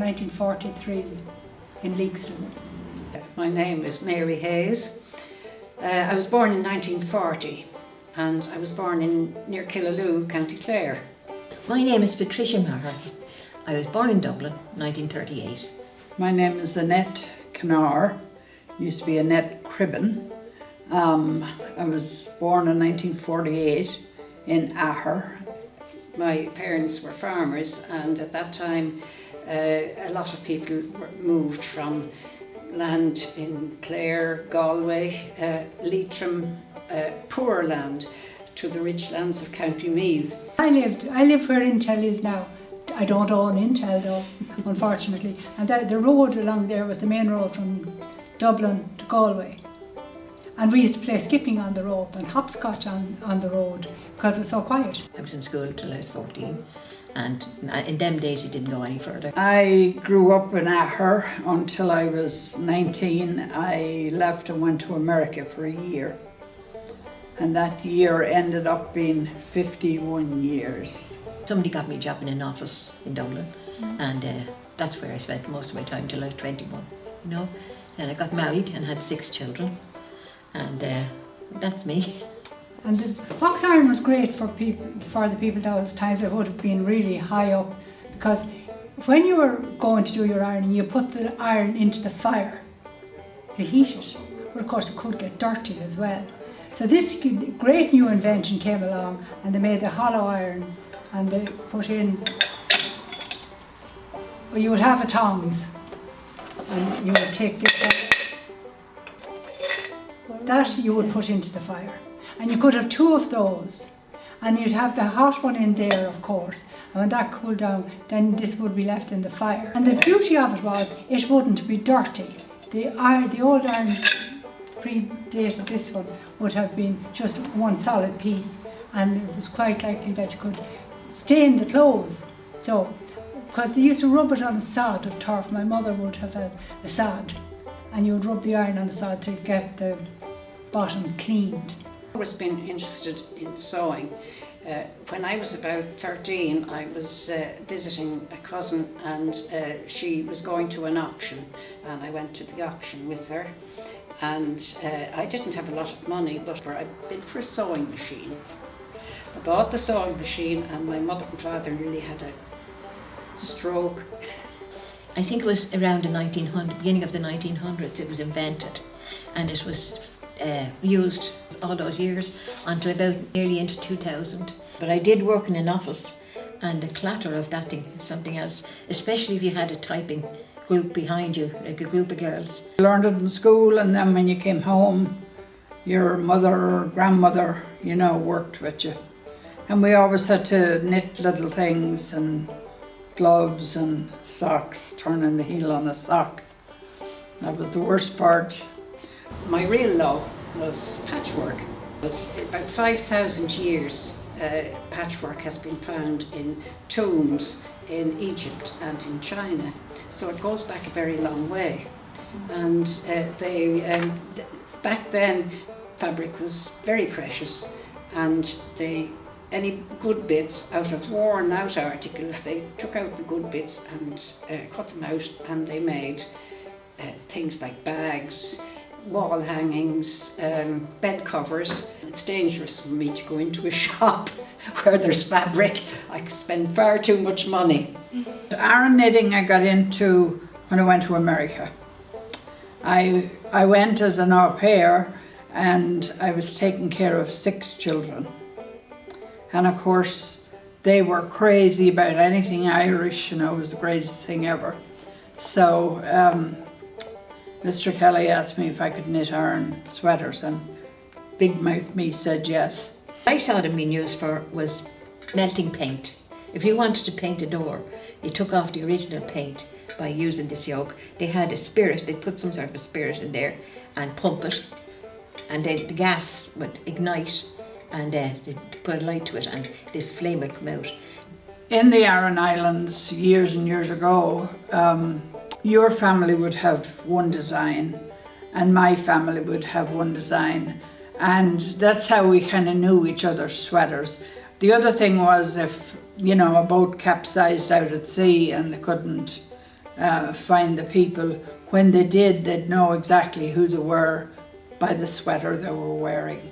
1943 in Leakston. My name is Mary Hayes. I was born in 1940 and I was born in near Killaloo, County Clare. My name is Patricia Maher. I was born in Dublin, 1938. My name is Annette Cannar. Used to be Annette Cribben. I was born in 1948 in Aher. My parents were farmers, and at that time a lot of people moved from land in Clare, Galway, Leitrim, poor land, to the rich lands of County Meath. I live where Intel is now. I don't own Intel though, unfortunately. And the road along there was the main road from Dublin to Galway. And we used to play skipping on the rope and hopscotch on the road because it was so quiet. I was in school till I was 14, and in them days you didn't go any further. I grew up in Aher until I was 19. I left and went to America for a year. And that year ended up being 51 years. Somebody got me a job in an office in Dublin, and that's where I spent most of my time till I was 21, you know. Then I got married and had 6 children, and that's me. And the box iron was great for the people those times. It would have been really high up, because when you were going to do your ironing, you put the iron into the fire to heat it. But of course it could get dirty as well. So this great new invention came along, and they made the hollow iron, and they put in, well, you would have a tongs, and you would take this out. That you would put into the fire. And you could have 2 of those, and you'd have the hot one in there, of course, and when that cooled down, then this would be left in the fire. And the beauty of it was, it wouldn't be dirty. The old iron predated this one would have been just one solid piece, and it was quite likely that you could stain the clothes. So, because they used to rub it on a sod of turf, my mother would have had a sod, and you would rub the iron on the sod to get the bottom cleaned. I've always been interested in sewing. When I was about 13, I was visiting a cousin, and she was going to an auction, and I went to the auction with her. And I didn't have a lot of money, but I bid for a sewing machine. I bought the sewing machine, and my mother and father nearly had a stroke. I think it was around the beginning of the 1900s it was invented, and it was used all those years until about nearly into 2000. But I did work in an office, and the clatter of that thing is something else, especially if you had a typing group behind you, like a group of girls. You learned it in school, and then when you came home, your mother or grandmother, you know, worked with you. And we always had to knit little things, and gloves and socks, turning the heel on a sock. That was the worst part. My real love was patchwork. It was about 5,000 years patchwork has been found in tombs in Egypt and in China. So it goes back a very long way. And back then fabric was very precious, and any good bits out of worn out articles, they took out the good bits and cut them out, and they made things like bags, wall hangings, bed covers. It's dangerous for me to go into a shop where there's fabric. I could spend far too much money. Iron knitting I got into when I went to America. I went as an au pair, and I was taking care of 6 children. And of course, they were crazy about anything Irish, you know, it was the greatest thing ever. So Mr. Kelly asked me if I could knit iron sweaters, and big mouth me said yes. I saw them being used for was melting paint. If you wanted to paint a door, you took off the original paint by using this yoke. They had a spirit, they'd put some sort of a spirit in there and pump it, and then the gas would ignite, and they'd put a light to it, and this flame would come out. In the Aran Islands, years and years ago, your family would have one design, and my family would have one design, and that's how we kind of knew each other's sweaters. The other thing was, if, you know, a boat capsized out at sea and they couldn't find the people. When they did, they'd know exactly who they were by the sweater they were wearing.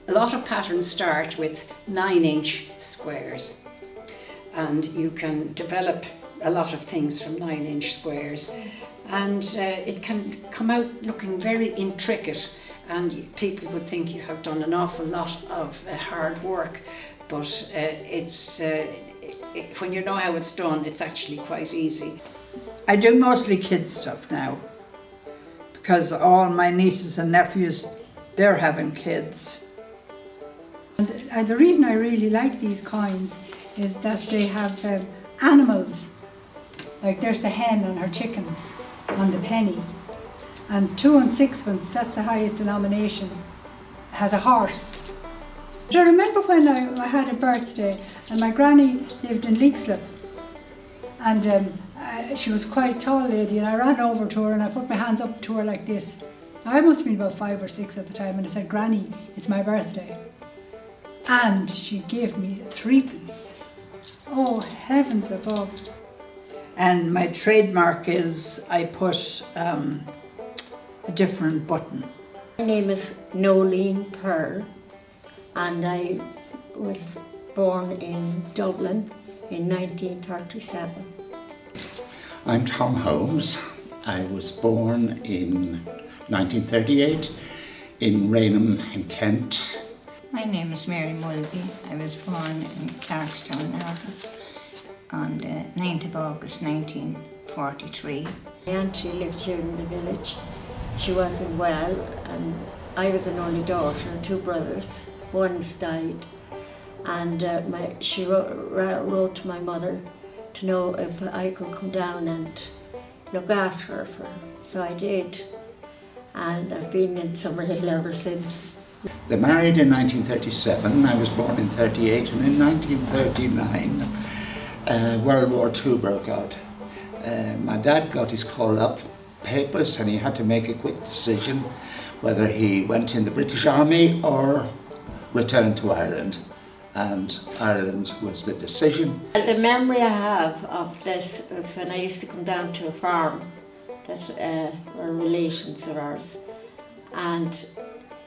A lot of patterns start with 9-inch squares, and you can develop a lot of things from 9-inch squares, and it can come out looking very intricate, and people would think you have done an awful lot of hard work, but when you know how it's done, it's actually quite easy. I do mostly kids stuff now, because all my nieces and nephews, they're having kids. And the reason I really like these coins is that they have animals. Like there's the hen and her chickens on the penny. And 2 and 6pence, that's the highest denomination, has a horse. I remember when I had a birthday and my granny lived in Leixlip, and she was quite a tall lady, and I ran over to her and I put my hands up to her like this. I must have been about 5 or 6 at the time, and I said, "Granny, it's my birthday." And she gave me 3pence. Oh, heavens above. And my trademark is I put a different button. My name is Nolene Pearl, and I was born in Dublin in 1937. I'm Tom Holmes. I was born in 1938 in Rainham in Kent. My name is Mary Mulvey. I was born in Clarkstown, Ireland on the 9th of August 1943. My auntie lived here in the village. She wasn't well, and I was an only daughter and 2 brothers. One's died, and she wrote to my mother to know if I could come down and look after her. So I did, and I've been in Summerhill ever since. They married in 1937, I was born in 38, and in 1939 World War II broke out. My dad got his call-up papers and he had to make a quick decision whether he went in the British Army or returned to Ireland, and Ireland was the decision. The memory I have of this was when I used to come down to a farm that were relations of ours, and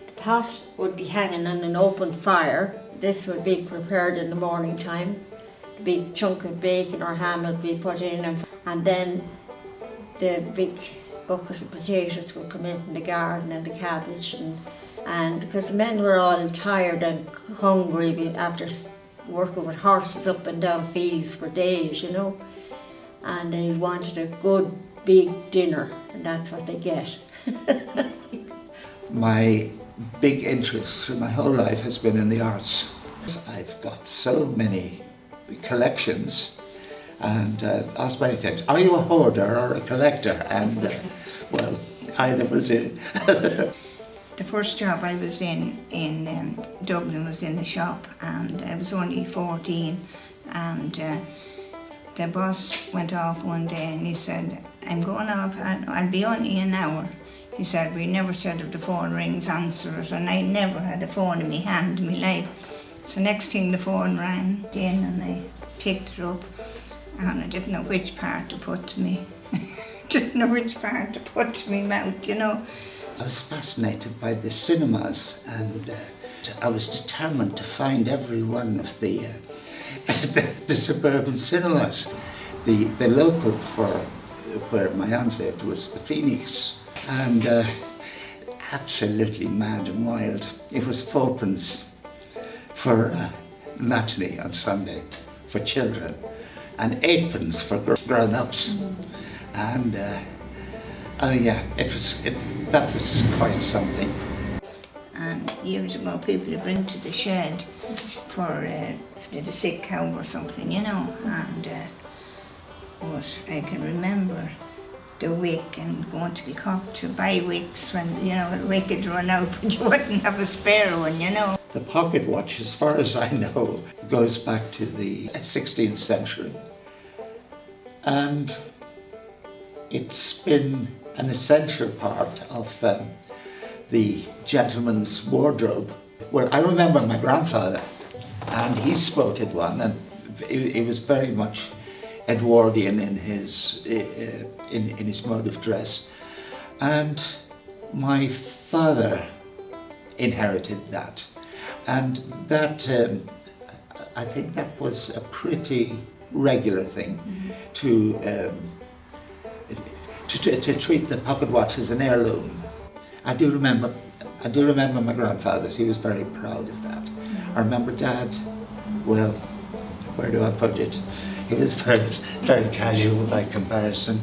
the pot would be hanging on an open fire. This would be prepared in the morning time. A big chunk of bacon or ham would be put in, and then the big bucket of potatoes would come in from the garden, and the cabbage, and because the men were all tired and hungry after working with horses up and down fields for days, you know, and they wanted a good big dinner, and that's what they get. My big interest through my whole life has been in the arts. I've got so many collections, and asked many times, are you a hoarder or a collector? And well, either will do. The first job I was in Dublin was in the shop, and I was only 14, and the boss went off one day and he said, I'm going off, I'll be only an hour. He said, we never said if the phone rings, answer it, and I never had a phone in my hand in my life. So next thing the phone rang in and I picked it up, and I didn't know which part to put to me. Didn't know which part to put to my mouth, you know. I was fascinated by the cinemas, and I was determined to find every one of the suburban cinemas. The local for where my aunt lived was the Phoenix, and absolutely mad and wild. It was 4pence for a matinee on Sunday for children, and 8pence for grown-ups. And oh yeah, that was quite something. And years ago, people would bring to the shed for the sick cow or something, you know. And but I can remember the wick and going to the cock to buy wicks when, you know, the wick had run out, but you wouldn't have a spare one, you know. The pocket watch, as far as I know, goes back to the 16th century. And it's been an essential part of the gentleman's wardrobe. Well, I remember my grandfather, and he sported one, and it was very much Edwardian in his mode of dress, and my father inherited that, and that I think that was a pretty regular thing to treat the pocket watch as an heirloom. I do remember my grandfather's. He was very proud of that. I remember Dad. Well, where do I put it? He was very casual by comparison.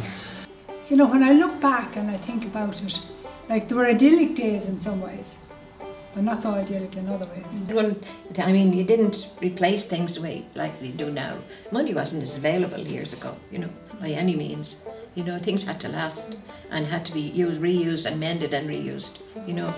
You know, when I look back and I think about it, like, there were idyllic days in some ways, but not so idyllic in other ways. Well, I mean, you didn't replace things the way like you do now. Money wasn't as available years ago, you know, by any means. You know, things had to last and had to be used, reused and mended and reused, you know.